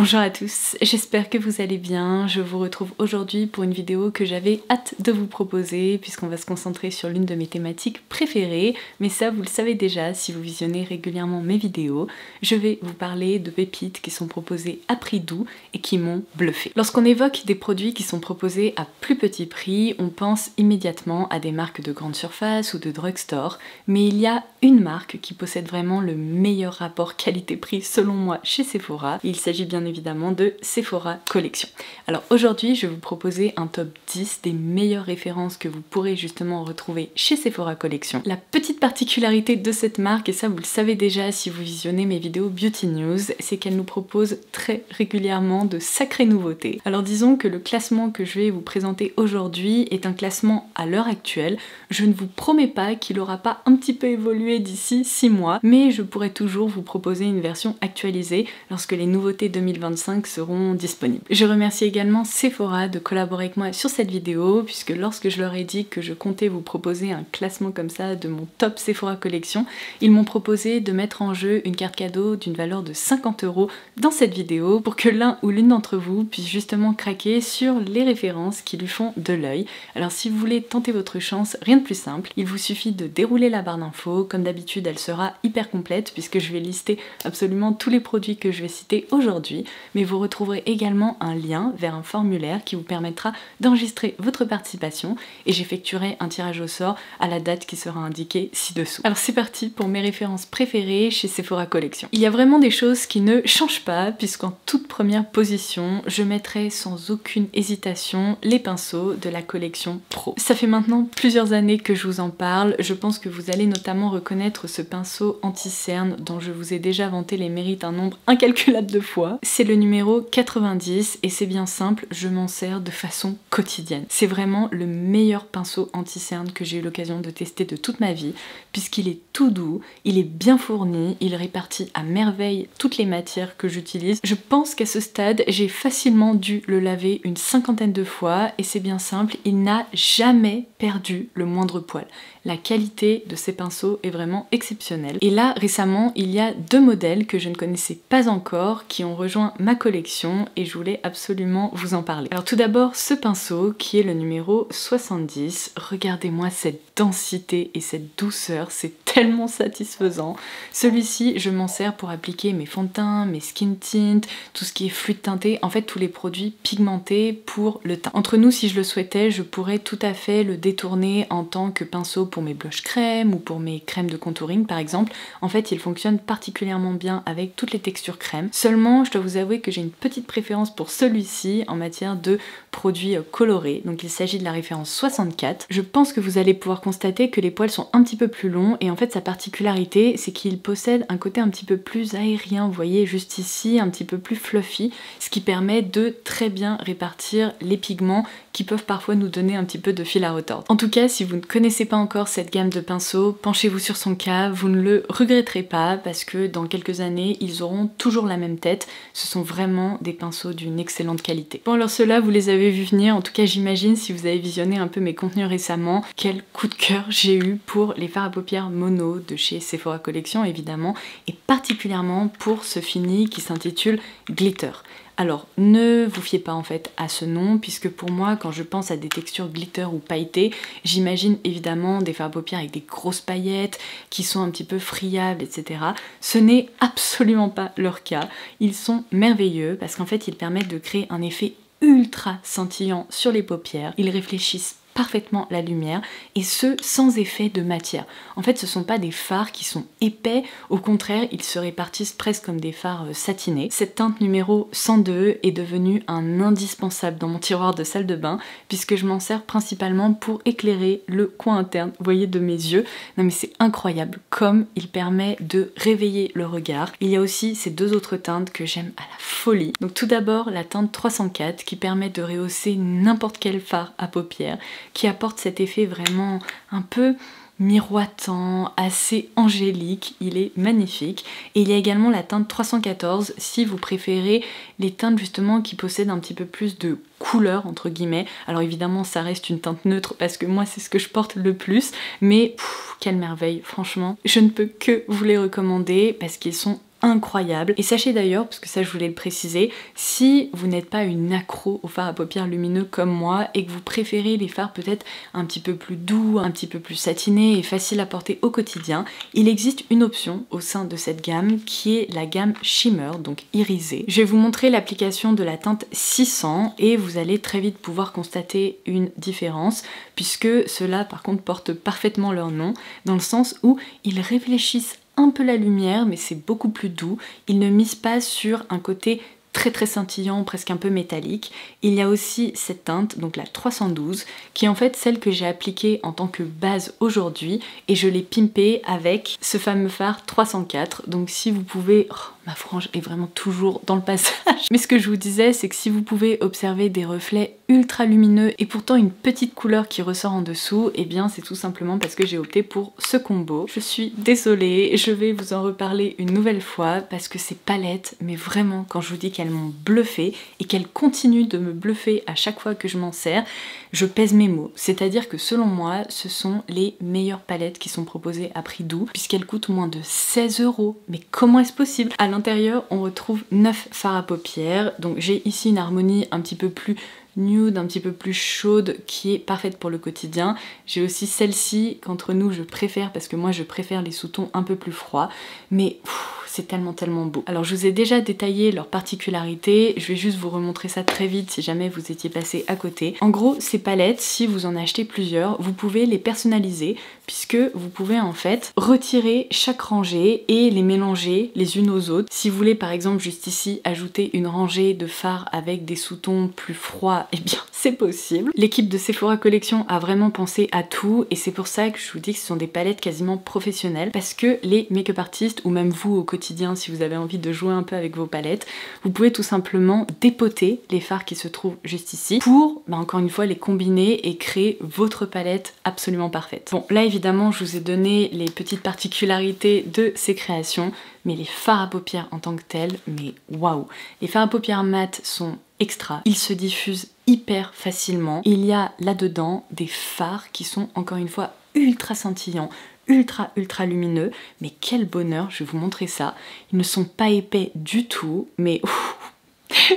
Bonjour à tous, j'espère que vous allez bien. Je vous retrouve aujourd'hui pour une vidéo que j'avais hâte de vous proposer puisqu'on va se concentrer sur l'une de mes thématiques préférées, mais ça vous le savez déjà si vous visionnez régulièrement mes vidéos. Je vais vous parler de pépites qui sont proposées à prix doux et qui m'ont bluffé. Lorsqu'on évoque des produits qui sont proposés à plus petit prix, on pense immédiatement à des marques de grande surface ou de drugstore, mais il y a une marque qui possède vraiment le meilleur rapport qualité-prix selon moi chez Sephora. Il s'agit bien évidemment de Sephora Collection. Alors aujourd'hui, je vais vous proposer un top 10 des meilleures références que vous pourrez justement retrouver chez Sephora Collection. La petite particularité de cette marque, et ça vous le savez déjà si vous visionnez mes vidéos Beauty News, c'est qu'elle nous propose très régulièrement de sacrées nouveautés. Alors disons que le classement que je vais vous présenter aujourd'hui est un classement à l'heure actuelle. Je ne vous promets pas qu'il n'aura pas un petit peu évolué d'ici 6 mois, mais je pourrai toujours vous proposer une version actualisée lorsque les nouveautés 2025 seront disponibles. Je remercie également Sephora de collaborer avec moi sur cette vidéo, puisque lorsque je leur ai dit que je comptais vous proposer un classement comme ça de mon top Sephora Collection, ils m'ont proposé de mettre en jeu une carte cadeau d'une valeur de 50 € dans cette vidéo pour que l'un ou l'une d'entre vous puisse justement craquer sur les références qui lui font de l'œil. Alors si vous voulez tenter votre chance, rien de plus simple, il vous suffit de dérouler la barre d'infos. Comme d'habitude, elle sera hyper complète puisque je vais lister absolument tous les produits que je vais citer aujourd'hui, mais vous retrouverez également un lien vers un formulaire qui vous permettra d'enregistrer votre participation et j'effectuerai un tirage au sort à la date qui sera indiquée ci-dessous. Alors c'est parti pour mes références préférées chez Sephora Collection. Il y a vraiment des choses qui ne changent pas puisqu'en toute première position, je mettrai sans aucune hésitation les pinceaux de la collection Pro. Ça fait maintenant plusieurs années que je vous en parle, je pense que vous allez notamment reconnaître ce pinceau anti-cerne dont je vous ai déjà vanté les mérites un nombre incalculable de fois. C'est le numéro 90 et c'est bien simple, je m'en sers de façon quotidienne. C'est vraiment le meilleur pinceau anti-cerne que j'ai eu l'occasion de tester de toute ma vie puisqu'il est tout doux, il est bien fourni, il répartit à merveille toutes les matières que j'utilise. Je pense qu'à ce stade, j'ai facilement dû le laver une 50aine de fois et c'est bien simple, il n'a jamais perdu le moindre poil. La qualité de ces pinceaux est vraiment exceptionnelle. Et là, récemment, il y a 2 modèles que je ne connaissais pas encore qui ont rejoint ma collection et je voulais absolument vous en parler. Alors tout d'abord, ce pinceau qui est le numéro 70. Regardez-moi cette densité et cette douceur, c'est tellement satisfaisant. Celui-ci, je m'en sers pour appliquer mes fonds de teint, mes skin tint, tout ce qui est fluide teinté, en fait tous les produits pigmentés pour le teint. Entre nous, si je le souhaitais, je pourrais tout à fait le détourner en tant que pinceau pour mes blush crème ou pour mes crèmes de contouring par exemple. En fait, il fonctionne particulièrement bien avec toutes les textures crème. Seulement, je dois vous avouer que j'ai une petite préférence pour celui-ci en matière de produits colorés. Donc il s'agit de la référence 64. Je pense que vous allez pouvoir constater que les poils sont un petit peu plus longs et en fait sa particularité c'est qu'il possède un côté un petit peu plus aérien, vous voyez juste ici, un petit peu plus fluffy, ce qui permet de très bien répartir les pigments qui peuvent parfois nous donner un petit peu de fil à retordre. En tout cas, si vous ne connaissez pas encore cette gamme de pinceaux, penchez-vous sur son cas, vous ne le regretterez pas parce que dans quelques années, ils auront toujours la même tête. Ce sont vraiment des pinceaux d'une excellente qualité. Bon alors ceux-là, vous les avez vus venir, en tout cas j'imagine si vous avez visionné un peu mes contenus récemment, quel coup de cœur j'ai eu pour les fards à paupières mono de chez Sephora Collection évidemment, et particulièrement pour ce fini qui s'intitule Glitter. Alors, ne vous fiez pas en fait à ce nom, puisque pour moi, quand je pense à des textures glitter ou pailletées, j'imagine évidemment des fards à paupières avec des grosses paillettes, qui sont un petit peu friables, etc. Ce n'est absolument pas leur cas. Ils sont merveilleux, parce qu'en fait, ils permettent de créer un effet ultra scintillant sur les paupières. Ils réfléchissent parfaitement la lumière et ce sans effet de matière. En fait ce sont pas des fards qui sont épais, au contraire ils se répartissent presque comme des fards satinés. Cette teinte numéro 102 est devenue un indispensable dans mon tiroir de salle de bain puisque je m'en sers principalement pour éclairer le coin interne, vous voyez, de mes yeux. Non mais c'est incroyable comme il permet de réveiller le regard. Il y a aussi ces 2 autres teintes que j'aime à la folie. Donc tout d'abord la teinte 304 qui permet de rehausser n'importe quel fard à paupières, qui apporte cet effet vraiment un peu miroitant, assez angélique, il est magnifique. Et il y a également la teinte 314 si vous préférez les teintes justement qui possèdent un petit peu plus de couleur entre guillemets. Alors évidemment ça reste une teinte neutre parce que moi c'est ce que je porte le plus, mais quelle merveille, franchement. Je ne peux que vous les recommander parce qu'ils sont incroyable. Et sachez d'ailleurs, parce que ça je voulais le préciser, si vous n'êtes pas une accro aux fards à paupières lumineux comme moi et que vous préférez les fards peut-être un petit peu plus doux, un petit peu plus satinés et faciles à porter au quotidien, il existe une option au sein de cette gamme qui est la gamme Shimmer, donc irisée. Je vais vous montrer l'application de la teinte 600 et vous allez très vite pouvoir constater une différence puisque ceux-là par contre portent parfaitement leur nom dans le sens où ils réfléchissent un peu la lumière, mais c'est beaucoup plus doux. Il ne mise pas sur un côté très scintillant, presque un peu métallique. Il y a aussi cette teinte, donc la 312, qui est en fait celle que j'ai appliquée en tant que base aujourd'hui, et je l'ai pimpée avec ce fameux fard 304. Donc si vous pouvez... Oh, ma frange est vraiment toujours dans le passage. Mais ce que je vous disais, c'est que si vous pouvez observer des reflets ultra lumineux et pourtant une petite couleur qui ressort en dessous, et bien c'est tout simplement parce que j'ai opté pour ce combo. Je suis désolée, je vais vous en reparler une nouvelle fois parce que ces palettes, mais vraiment quand je vous dis qu'elles m'ont bluffée et qu'elles continuent de me bluffer à chaque fois que je m'en sers, je pèse mes mots. C'est-à-dire que selon moi, ce sont les meilleures palettes qui sont proposées à prix doux puisqu'elles coûtent moins de 16 €. Mais comment est-ce possible? À l'intérieur, on retrouve 9 fards à paupières. Donc j'ai ici une harmonie un petit peu plus nude, un petit peu plus chaude qui est parfaite pour le quotidien. J'ai aussi celle-ci qu'entre nous je préfère parce que moi je préfère les sous-tons un peu plus froids. Mais c'est tellement beau. Alors je vous ai déjà détaillé leurs particularités, je vais juste vous remontrer ça très vite si jamais vous étiez passé à côté. En gros, ces palettes, si vous en achetez plusieurs, vous pouvez les personnaliser puisque vous pouvez en fait retirer chaque rangée et les mélanger les unes aux autres. Si vous voulez par exemple juste ici ajouter une rangée de fards avec des sous-tons plus froids, eh bien c'est possible. L'équipe de Sephora Collection a vraiment pensé à tout et c'est pour ça que je vous dis que ce sont des palettes quasiment professionnelles parce que les make-up artistes ou même vous au quotidien si vous avez envie de jouer un peu avec vos palettes, vous pouvez tout simplement dépoter les fards qui se trouvent juste ici pour, encore une fois, les combiner et créer votre palette absolument parfaite. Bon, là évidemment je vous ai donné les petites particularités de ces créations, mais les fards à paupières en tant que tels, mais waouh! Les fards à paupières mat sont extra, ils se diffusent hyper facilement. Il y a là-dedans des fards qui sont encore une fois ultra scintillants, ultra lumineux, mais quel bonheur, je vais vous montrer ça. Ils ne sont pas épais du tout, mais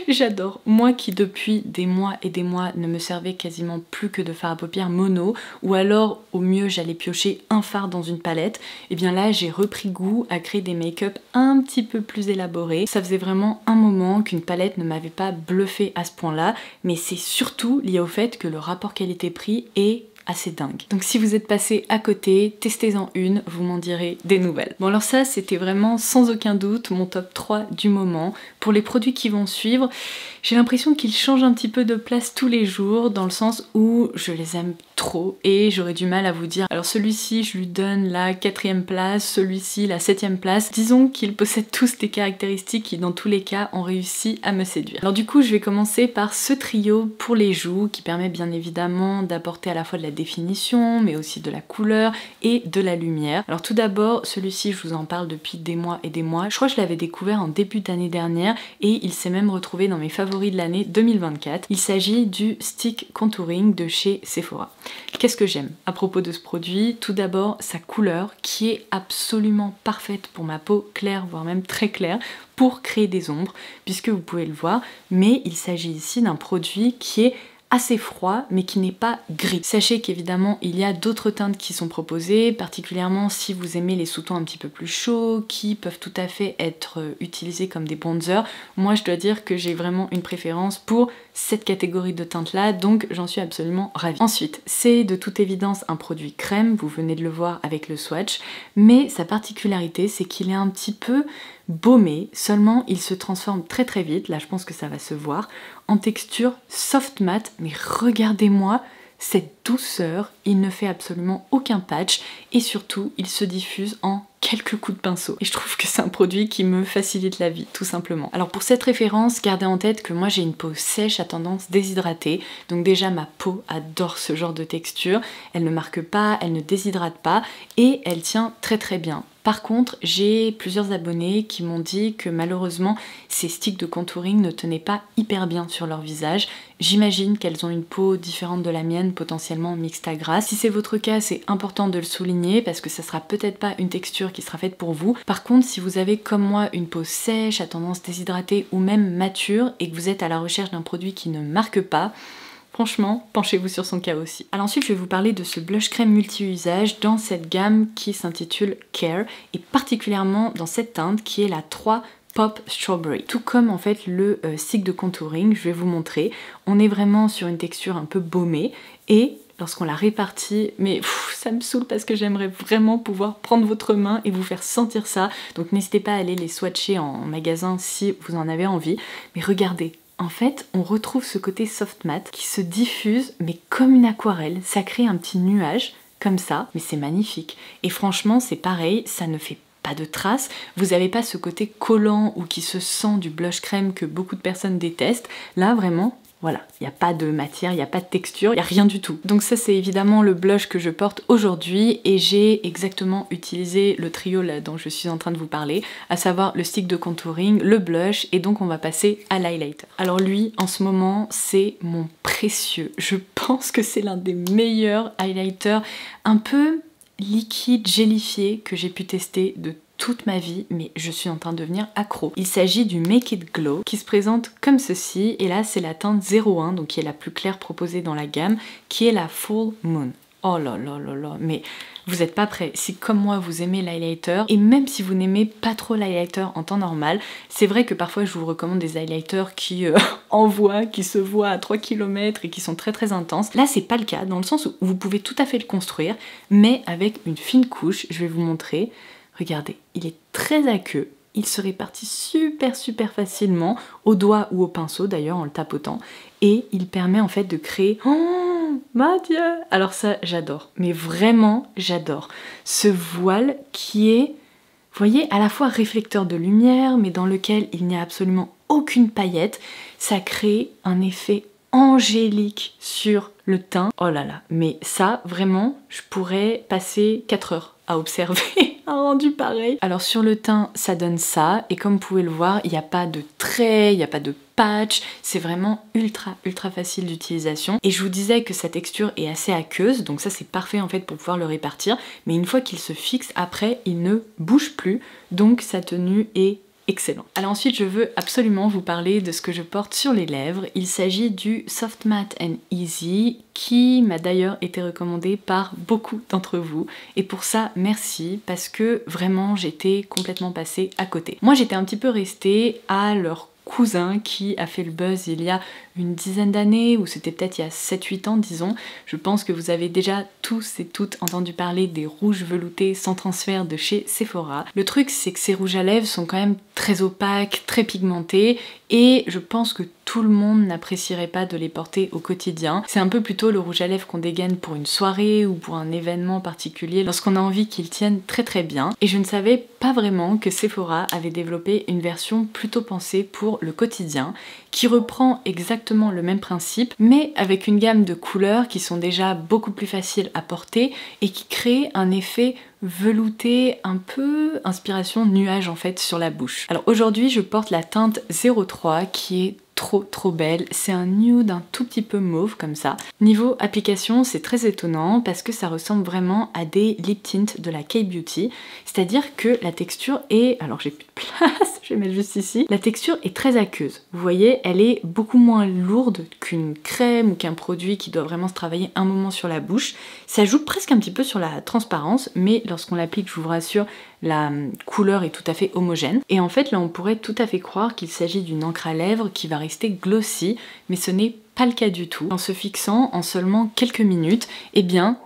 j'adore. Moi qui depuis des mois et des mois ne me servais quasiment plus que de fard à paupières mono, ou alors au mieux j'allais piocher un fard dans une palette, et bien là j'ai repris goût à créer des make-up un petit peu plus élaborés. Ça faisait vraiment un moment qu'une palette ne m'avait pas bluffé à ce point-là, mais c'est surtout lié au fait que le rapport qualité-prix est assez dingue. Donc si vous êtes passé à côté, testez-en une, vous m'en direz des nouvelles. Bon alors ça c'était vraiment sans aucun doute mon top 3 du moment. Pour les produits qui vont suivre, j'ai l'impression qu'ils changent un petit peu de place tous les jours dans le sens où je les aime trop et j'aurais du mal à vous dire alors celui-ci je lui donne la 4e place, celui-ci la 7e place. Disons qu'ils possèdent tous des caractéristiques qui dans tous les cas ont réussi à me séduire. Alors du coup je vais commencer par ce trio pour les joues qui permet bien évidemment d'apporter à la fois de la définition mais aussi de la couleur et de la lumière. Alors tout d'abord celui-ci je vous en parle depuis des mois et des mois. Je crois que je l'avais découvert en début d'année dernière et il s'est même retrouvé dans mes favoris de l'année 2024. Il s'agit du Stick Contouring de chez Sephora. Qu'est-ce que j'aime à propos de ce produit? Tout d'abord sa couleur qui est absolument parfaite pour ma peau claire voire même très claire pour créer des ombres puisque vous pouvez le voir, mais il s'agit ici d'un produit qui est assez froid mais qui n'est pas gris. Sachez qu'évidemment il y a d'autres teintes qui sont proposées, particulièrement si vous aimez les sous-tons un petit peu plus chauds qui peuvent tout à fait être utilisés comme des bronzers. Moi je dois dire que j'ai vraiment une préférence pour cette catégorie de teintes là, donc j'en suis absolument ravie. Ensuite c'est de toute évidence un produit crème, vous venez de le voir avec le swatch, mais sa particularité c'est qu'il est un petit peu baumé, seulement il se transforme très vite, là je pense que ça va se voir, en texture soft matte, mais regardez-moi cette douceur, il ne fait absolument aucun patch et surtout il se diffuse en quelques coups de pinceau. Et je trouve que c'est un produit qui me facilite la vie, tout simplement. Alors pour cette référence, gardez en tête que moi j'ai une peau sèche à tendance déshydratée, donc déjà ma peau adore ce genre de texture, elle ne marque pas, elle ne déshydrate pas et elle tient très bien. Par contre, j'ai plusieurs abonnés qui m'ont dit que malheureusement ces sticks de contouring ne tenaient pas hyper bien sur leur visage. J'imagine qu'elles ont une peau différente de la mienne, potentiellement mixte à grasse. Si c'est votre cas, c'est important de le souligner parce que ça sera peut-être pas une texture qui sera faite pour vous. Par contre, si vous avez comme moi une peau sèche, à tendance déshydratée ou même mature et que vous êtes à la recherche d'un produit qui ne marque pas, franchement, penchez-vous sur son cas aussi. Alors ensuite, je vais vous parler de ce blush crème multi-usage dans cette gamme qui s'intitule Care et particulièrement dans cette teinte qui est la 3 Pop Strawberry. Tout comme en fait le stick de contouring, je vais vous montrer. On est vraiment sur une texture un peu baumée et lorsqu'on la répartit, mais ça me saoule parce que j'aimerais vraiment pouvoir prendre votre main et vous faire sentir ça. Donc n'hésitez pas à aller les swatcher en magasin si vous en avez envie. Mais regardez. En fait, on retrouve ce côté soft matte qui se diffuse, mais comme une aquarelle. Ça crée un petit nuage, comme ça, mais c'est magnifique. Et franchement, c'est pareil, ça ne fait pas de traces. Vous n'avez pas ce côté collant ou qui se sent du blush crème que beaucoup de personnes détestent. Là, vraiment, voilà, il n'y a pas de matière, il n'y a pas de texture, il n'y a rien du tout. Donc ça, c'est évidemment le blush que je porte aujourd'hui et j'ai exactement utilisé le trio là dont je suis en train de vous parler, à savoir le stick de contouring, le blush et donc on va passer à l'highlighter. Alors lui, en ce moment, c'est mon précieux. Je pense que c'est l'un des meilleurs highlighters un peu liquide, gélifié que j'ai pu tester de toute ma vie, mais je suis en train de devenir accro. Il s'agit du Make It Glow qui se présente comme ceci, et là c'est la teinte 01, donc qui est la plus claire proposée dans la gamme, qui est la Full Moon. Oh là là là là, mais vous n'êtes pas prêts. Si comme moi vous aimez l'highlighter, et même si vous n'aimez pas trop l'highlighter en temps normal, c'est vrai que parfois je vous recommande des highlighters qui envoient, qui se voient à 3 km et qui sont très très intenses. Là c'est pas le cas, dans le sens où vous pouvez tout à fait le construire, mais avec une fine couche. Je vais vous montrer. Regardez, il est très aqueux, il se répartit super facilement, au doigt ou au pinceau d'ailleurs en le tapotant, et il permet en fait de créer... Oh mon Dieu! Alors ça, j'adore, mais vraiment j'adore. Ce voile qui est, vous voyez, à la fois réflecteur de lumière, mais dans lequel il n'y a absolument aucune paillette, ça crée un effet angélique sur le teint. Oh là là, mais ça, vraiment, je pourrais passer 4 heures à observer un rendu pareil. Alors sur le teint, ça donne ça, et comme vous pouvez le voir, il n'y a pas de trait, il n'y a pas de patch, c'est vraiment ultra facile d'utilisation. Et je vous disais que sa texture est assez aqueuse, donc ça c'est parfait en fait pour pouvoir le répartir, mais une fois qu'il se fixe, après il ne bouge plus, donc sa tenue est excellent. Alors ensuite je veux absolument vous parler de ce que je porte sur les lèvres. Il s'agit du Soft Matte and Easy qui m'a d'ailleurs été recommandé par beaucoup d'entre vous et pour ça merci parce que vraiment j'étais complètement passée à côté. Moi j'étais un petit peu restée à leur cousin qui a fait le buzz il y a une dizaine d'années, ou c'était peut-être il y a 7-8 ans disons. Je pense que vous avez déjà tous et toutes entendu parler des rouges veloutés sans transfert de chez Sephora. Le truc c'est que ces rouges à lèvres sont quand même très opaques, très pigmentés, et je pense que tout le monde n'apprécierait pas de les porter au quotidien. C'est un peu plutôt le rouge à lèvres qu'on dégaine pour une soirée ou pour un événement particulier, lorsqu'on a envie qu'il tienne très bien. Et je ne savais pas vraiment que Sephora avait développé une version plutôt pensée pour le quotidien, qui reprend exactement le même principe, mais avec une gamme de couleurs qui sont déjà beaucoup plus faciles à porter et qui créent un effet velouté, un peu inspiration nuage en fait sur la bouche. Alors aujourd'hui je porte la teinte 03 qui est trop belle, c'est un nude un tout petit peu mauve comme ça. Niveau application c'est très étonnant parce que ça ressemble vraiment à des lip tints de la K-Beauty, c'est-à-dire que la texture est, alors j'ai plus de place, je vais mettre juste ici, la texture est très aqueuse. Vous voyez, elle est beaucoup moins lourde qu'une crème ou qu'un produit qui doit vraiment se travailler un moment sur la bouche. Ça joue presque un petit peu sur la transparence, mais lorsqu'on l'applique, je vous rassure, la couleur est tout à fait homogène. Et en fait là on pourrait tout à fait croire qu'il s'agit d'une encre à lèvres qui va rester glossy, mais ce n'est pas le cas du tout. En se fixant en seulement quelques minutes, eh bien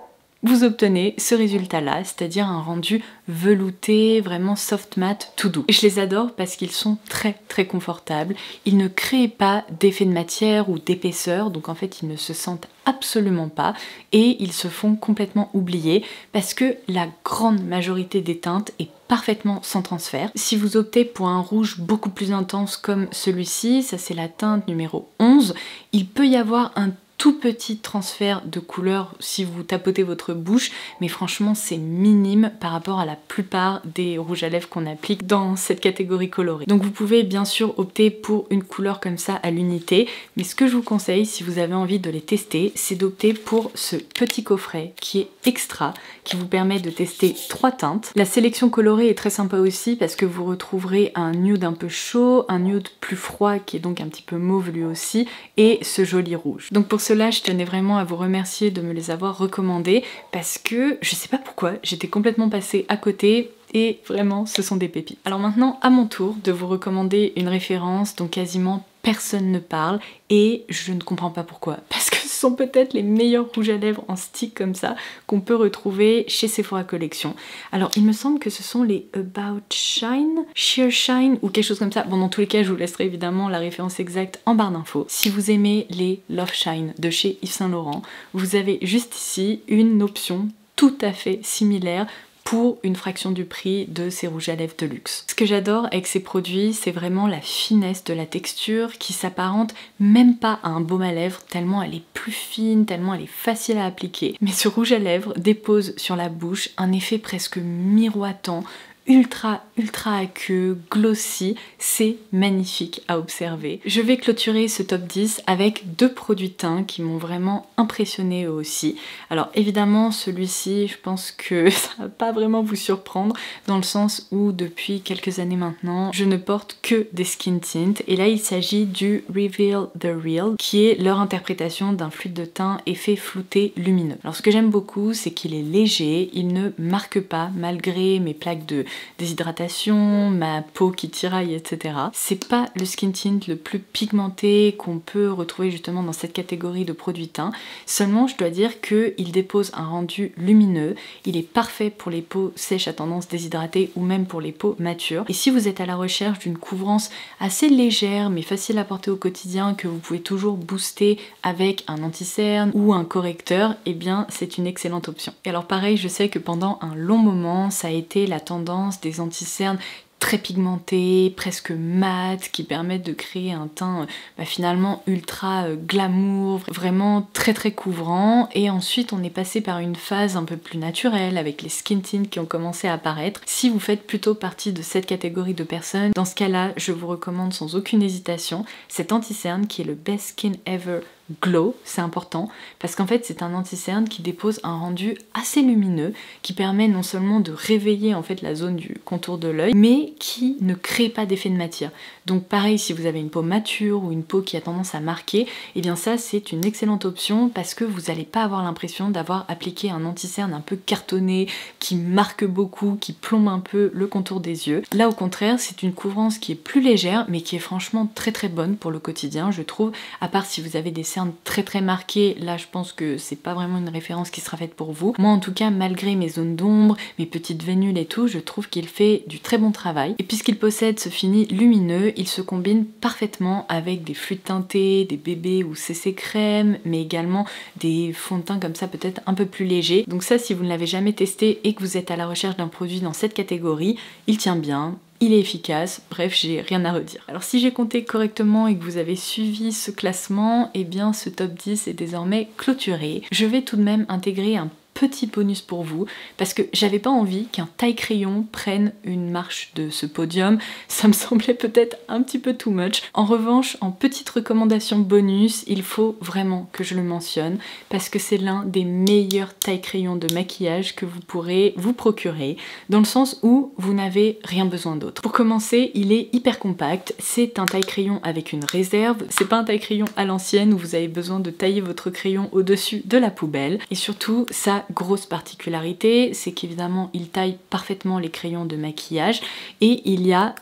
vous obtenez ce résultat là, c'est-à-dire un rendu velouté, vraiment soft matte, tout doux. Et je les adore parce qu'ils sont très confortables, ils ne créent pas d'effet de matière ou d'épaisseur, donc en fait ils ne se sentent absolument pas et ils se font complètement oublier parce que la grande majorité des teintes est parfaitement sans transfert. Si vous optez pour un rouge beaucoup plus intense comme celui-ci, ça c'est la teinte numéro 11, il peut y avoir un tout petit transfert de couleur si vous tapotez votre bouche, mais franchement c'est minime par rapport à la plupart des rouges à lèvres qu'on applique dans cette catégorie colorée. Donc vous pouvez bien sûr opter pour une couleur comme ça à l'unité, mais ce que je vous conseille si vous avez envie de les tester, c'est d'opter pour ce petit coffret qui est extra, qui vous permet de tester 3 teintes. La sélection colorée est très sympa aussi parce que vous retrouverez un nude un peu chaud, un nude plus froid qui est donc un petit peu mauve lui aussi, et ce joli rouge. Donc pour cela, je tenais vraiment à vous remercier de me les avoir recommandés parce que je sais pas pourquoi, j'étais complètement passée à côté et vraiment ce sont des pépites. Alors maintenant à mon tour de vous recommander une référence dont quasiment personne ne parle et je ne comprends pas pourquoi, parce que ce sont peut-être les meilleurs rouges à lèvres en stick comme ça qu'on peut retrouver chez Sephora Collection. Alors il me semble que ce sont les About Shine, Sheer Shine ou quelque chose comme ça. Bon, dans tous les cas je vous laisserai évidemment la référence exacte en barre d'infos. Si vous aimez les Love Shine de chez Yves Saint Laurent, vous avez juste ici une option tout à fait similaire pour une fraction du prix de ces rouges à lèvres de luxe. Ce que j'adore avec ces produits, c'est vraiment la finesse de la texture qui s'apparente même pas à un baume à lèvres tellement elle est plus fine, tellement elle est facile à appliquer. Mais ce rouge à lèvres dépose sur la bouche un effet presque miroitant, ultra aqueux, glossy, c'est magnifique à observer. Je vais clôturer ce top 10 avec 2 produits teints qui m'ont vraiment impressionné eux aussi. Alors évidemment celui-ci, je pense que ça va pas vraiment vous surprendre dans le sens où depuis quelques années maintenant, je ne porte que des skin tints et là il s'agit du Reveal the Real qui est leur interprétation d'un fluide de teint effet flouté lumineux. Alors ce que j'aime beaucoup, c'est qu'il est léger, il ne marque pas malgré mes plaques de déshydratation, ma peau qui tiraille, etc. C'est pas le skin tint le plus pigmenté qu'on peut retrouver justement dans cette catégorie de produits teints. Seulement, je dois dire qu'il dépose un rendu lumineux. Il est parfait pour les peaux sèches à tendance déshydratée ou même pour les peaux matures. Et si vous êtes à la recherche d'une couvrance assez légère mais facile à porter au quotidien que vous pouvez toujours booster avec un anti-cerne ou un correcteur, eh bien c'est une excellente option. Et alors pareil, je sais que pendant un long moment, ça a été la tendance des anti-cernes très pigmentés, presque mat, qui permettent de créer un teint finalement ultra glamour, vraiment très couvrant. Et ensuite on est passé par une phase un peu plus naturelle avec les skin tints qui ont commencé à apparaître. Si vous faites plutôt partie de cette catégorie de personnes, dans ce cas-là, je vous recommande sans aucune hésitation cet anti-cerne qui est le Best Skin Ever Glow. C'est important parce qu'en fait c'est un anti-cerne qui dépose un rendu assez lumineux qui permet non seulement de réveiller en fait la zone du contour de l'œil mais qui ne crée pas d'effet de matière. Donc pareil, si vous avez une peau mature ou une peau qui a tendance à marquer, et eh bien ça c'est une excellente option parce que vous n'allez pas avoir l'impression d'avoir appliqué un anti-cerne un peu cartonné qui marque beaucoup, qui plombe un peu le contour des yeux. Là au contraire, c'est une couvrance qui est plus légère mais qui est franchement très bonne pour le quotidien, je trouve, à part si vous avez des cernes très marquées, là je pense que c'est pas vraiment une référence qui sera faite pour vous. Moi en tout cas, malgré mes zones d'ombre, mes petites vénules et tout, je trouve qu'il fait du très bon travail. Et puisqu'il possède ce fini lumineux, il se combine parfaitement avec des fluides teintés, des bébés ou CC crème, mais également des fonds de teint comme ça peut-être un peu plus légers. Donc ça, si vous ne l'avez jamais testé et que vous êtes à la recherche d'un produit dans cette catégorie, il tient bien. Il est efficace, bref, j'ai rien à redire. Alors si j'ai compté correctement et que vous avez suivi ce classement, eh bien ce top 10 est désormais clôturé. Je vais tout de même intégrer un petit bonus pour vous parce que j'avais pas envie qu'un taille-crayon prenne une marche de ce podium, ça me semblait peut-être un petit peu too much. En revanche, en petite recommandation bonus, il faut vraiment que je le mentionne parce que c'est l'un des meilleurs taille-crayons de maquillage que vous pourrez vous procurer, dans le sens où vous n'avez rien besoin d'autre. Pour commencer, il est hyper compact, c'est un taille-crayon avec une réserve, c'est pas un taille-crayon à l'ancienne où vous avez besoin de tailler votre crayon au-dessus de la poubelle, et surtout ça grosse particularité, c'est qu'évidemment il taille parfaitement les crayons de maquillage et il y a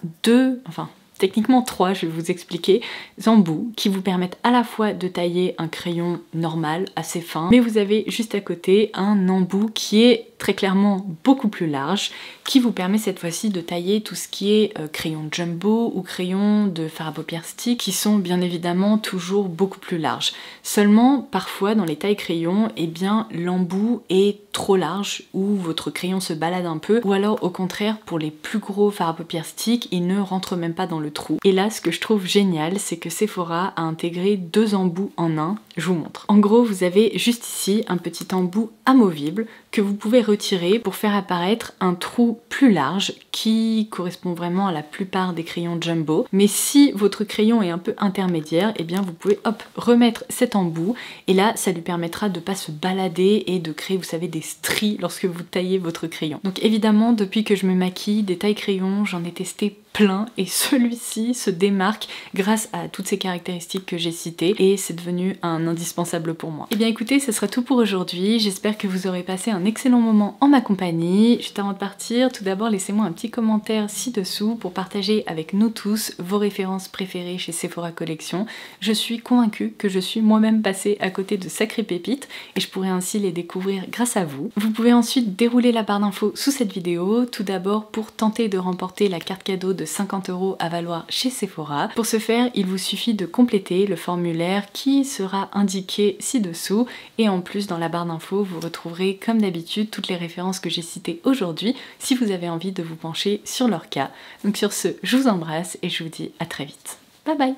techniquement 3, je vais vous expliquer, embouts qui vous permettent à la fois de tailler un crayon normal, assez fin, mais vous avez juste à côté un embout qui est très clairement beaucoup plus large, qui vous permet cette fois-ci de tailler tout ce qui est crayon jumbo ou crayon de fard à paupières stick, qui sont bien évidemment toujours beaucoup plus larges. Seulement, parfois dans les tailles crayons, eh bien l'embout est trop large ou votre crayon se balade un peu, ou alors au contraire pour les plus gros fards à paupières stick, il ne rentre même pas dans le trou. Et là, ce que je trouve génial, c'est que Sephora a intégré 2 embouts en un Je vous montre. En gros, vous avez juste ici un petit embout amovible que vous pouvez retirer pour faire apparaître un trou plus large qui correspond vraiment à la plupart des crayons Jumbo. Mais si votre crayon est un peu intermédiaire, eh bien vous pouvez remettre cet embout et là ça lui permettra de pas se balader et de créer, vous savez, des stries lorsque vous taillez votre crayon. Donc évidemment, depuis que je me maquille, des tailles crayons, j'en ai testé plein et celui-ci se démarque grâce à toutes ces caractéristiques que j'ai citées et c'est devenu un indispensable pour moi. Et bien écoutez, ce sera tout pour aujourd'hui. J'espère que vous aurez passé un excellent moment en ma compagnie. Juste avant de partir, tout d'abord laissez-moi un petit commentaire ci-dessous pour partager avec nous tous vos références préférées chez Sephora Collection. Je suis convaincue que je suis moi-même passée à côté de sacrées pépites et je pourrais ainsi les découvrir grâce à vous. Vous pouvez ensuite dérouler la barre d'infos sous cette vidéo, tout d'abord pour tenter de remporter la carte cadeau de 50 € à valoir chez Sephora. Pour ce faire, il vous suffit de compléter le formulaire qui sera indiqué ci-dessous et en plus dans la barre d'infos, vous retrouverez comme d'habitude toutes les références que j'ai citées aujourd'hui si vous avez envie de vous pencher sur leur cas. Donc sur ce, je vous embrasse et je vous dis à très vite. Bye bye!